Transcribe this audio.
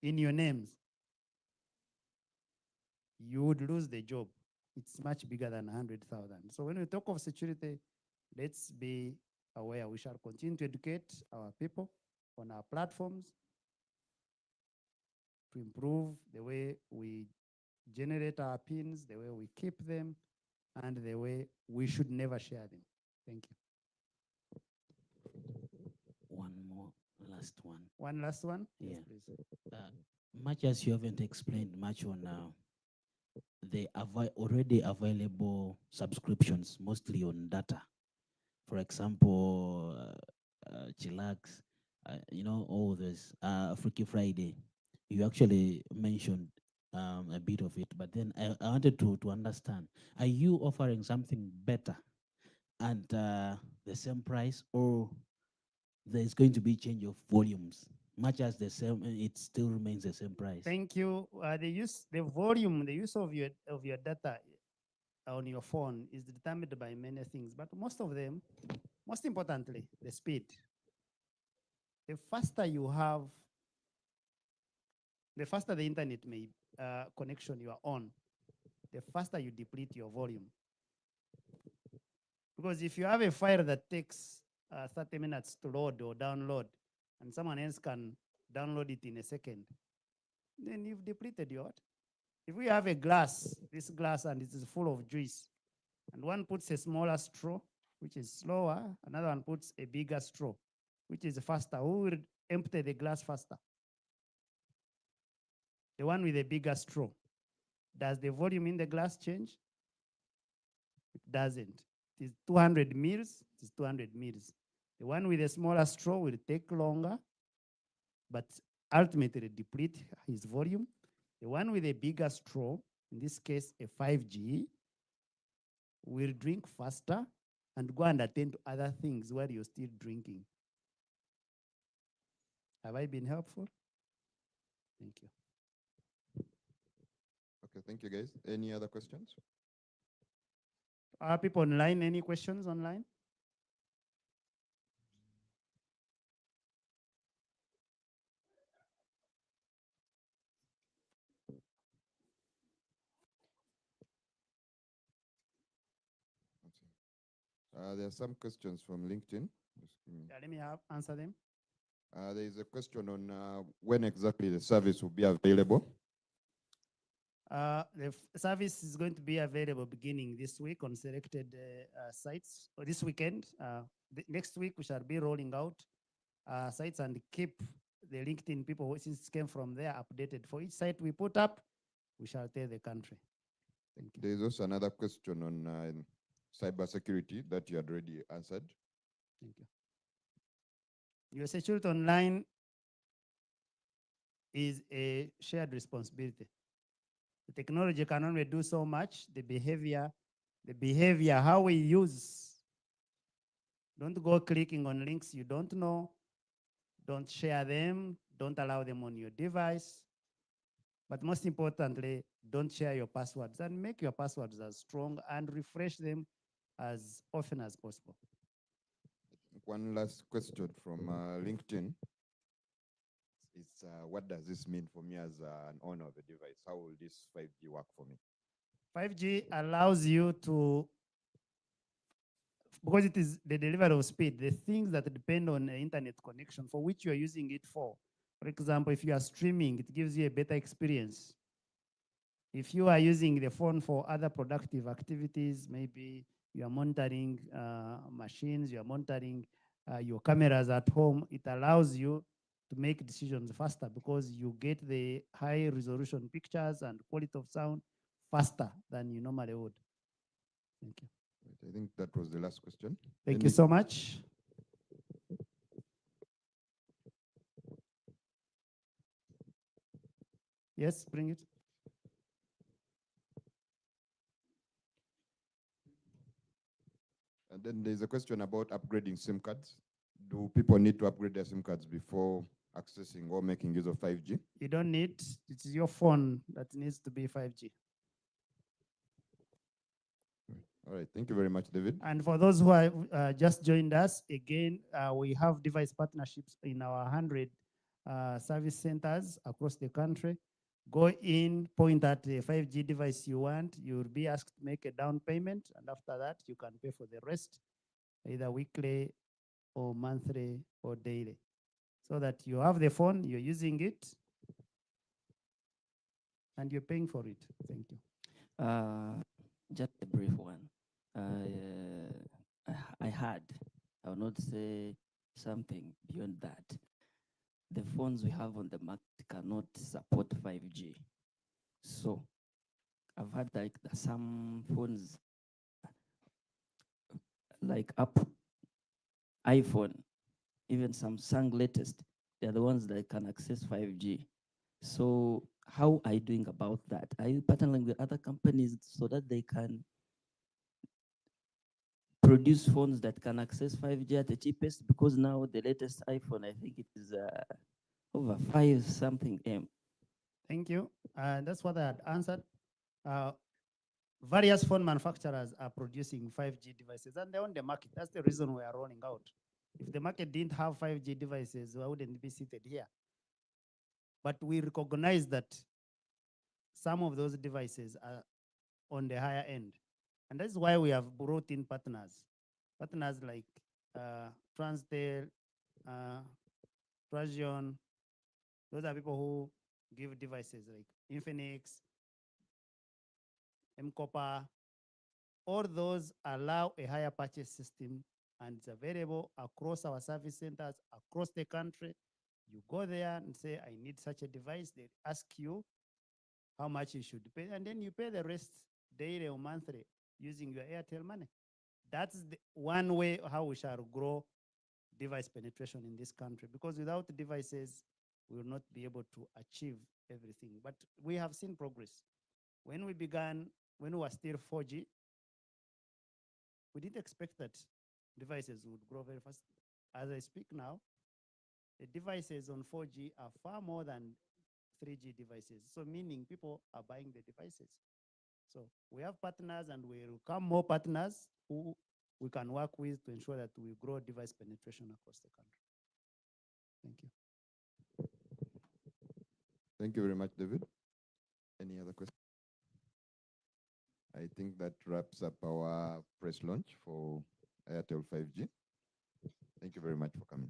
in your names, you would lose the job. It's much bigger than 100,000. So when we talk of security, let's be aware. We shall continue to educate our people on our platforms to improve the way we generate our pins, the way we keep them, and the way we should never share them. Thank you. One more, last one. One last one? Yeah. Yes, please. Much as you haven't explained much on the already available subscriptions, mostly on data. For example, Chillax, all this, Freaky Friday. You actually mentioned a bit of it, but then I wanted to understand, are you offering something better and the same price, or there's going to be change of volumes? Much as the same, it still remains the same price. Thank you. The volume, the use of your data on your phone is determined by many things, but most of them, most importantly, the speed. The faster you have, the faster the internet connection you are on, the faster you deplete your volume. Because if you have a file that takes 30 minutes to load or download, and someone else can download it in a second, then you've depleted your. If we have a glass, this glass, and it is full of juice, and one puts a smaller straw, which is slower, another one puts a bigger straw, which is faster, who will empty the glass faster? The one with a bigger straw. Does the volume in the glass change? It doesn't. It is 200 mils, it is 200 mils. The one with a smaller straw will take longer, but ultimately deplete his volume. The one with a bigger straw, in this case a 5G, will drink faster and go and attend to other things while you're still drinking. Have I been helpful? Thank you. Okay, thank you guys. Any other questions? Are people online? Any questions online? There are some questions from LinkedIn. Yeah, let me answer them. There is a question on when exactly the service will be available. The service is going to be available beginning this week on selected sites, or this weekend. Next week, we shall be rolling out sites and keep the LinkedIn people, since it came from there, updated. For each site we put up, we shall tell the country. Thank you. There is also another question on cybersecurity that you had already answered. Thank you. Your security online is a shared responsibility. The technology can only do so much. The behavior, how we use. Don't go clicking on links you don't know. Don't share them. Don't allow them on your device. But most importantly, don't share your passwords, and make your passwords as strong and refresh them as often as possible. One last question from LinkedIn. It's what does this mean for me as an owner of a device? How will this 5G work for me? 5G allows you to, because it is the delivery of speed, the things that depend on internet connection for which you are using it for. For example, if you are streaming, it gives you a better experience. If you are using the phone for other productive activities, maybe you are monitoring machines, you are monitoring your cameras at home, it allows you to make decisions faster because you get the high resolution pictures and quality of sound faster than you normally would. Thank you. I think that was the last question. Thank you so much. Yes, bring it. And then there's a question about upgrading SIM cards. Do people need to upgrade their SIM cards before accessing or making use of 5G? You don't need, it is your phone that needs to be 5G. All right, thank you very much, David. And for those who are just joined us, again, we have device partnerships in our 100 service centers across the country. Go in, point at the 5G device you want. You'll be asked to make a down payment, and after that, you can pay for the rest, either weekly or monthly or daily. So that you have the phone, you're using it, and you're paying for it. Thank you. Just a brief one. I had, I will not say something beyond that. The phones we have on the market cannot support 5G. So I've had like some phones like iPhone, even Samsung latest, they're the ones that can access 5G. So how are you doing about that? Are you partnering with other companies so that they can produce phones that can access 5G at the cheapest? Because now the latest iPhone, I think it is over 5 something M. Thank you. That's what I had answered. Various phone manufacturers are producing 5G devices and they're on the market. That's the reason we are rolling out. If the market didn't have 5G devices, I wouldn't be seated here. But we recognize that some of those devices are on the higher end. And that's why we have brought in partners. Partners like Transtel, Trasion. Those are people who give devices like Infinix, M-Copper. All those allow a higher purchase system and it's available across our service centers, across the country. You go there and say, I need such a device. They ask you how much you should pay, and then you pay the rest daily or monthly using your Airtel money. That's the one way how we shall grow device penetration in this country, because without devices, we will not be able to achieve everything. But we have seen progress. When we began, when we were still 4G, we didn't expect that devices would grow very fast. As I speak now, the devices on 4G are far more than 3G devices. So meaning people are buying the devices. So we have partners and we will come more partners who we can work with to ensure that we grow device penetration across the country. Thank you. Thank you very much, David. Any other questions? I think that wraps up our press launch for Airtel 5G. Thank you very much for coming.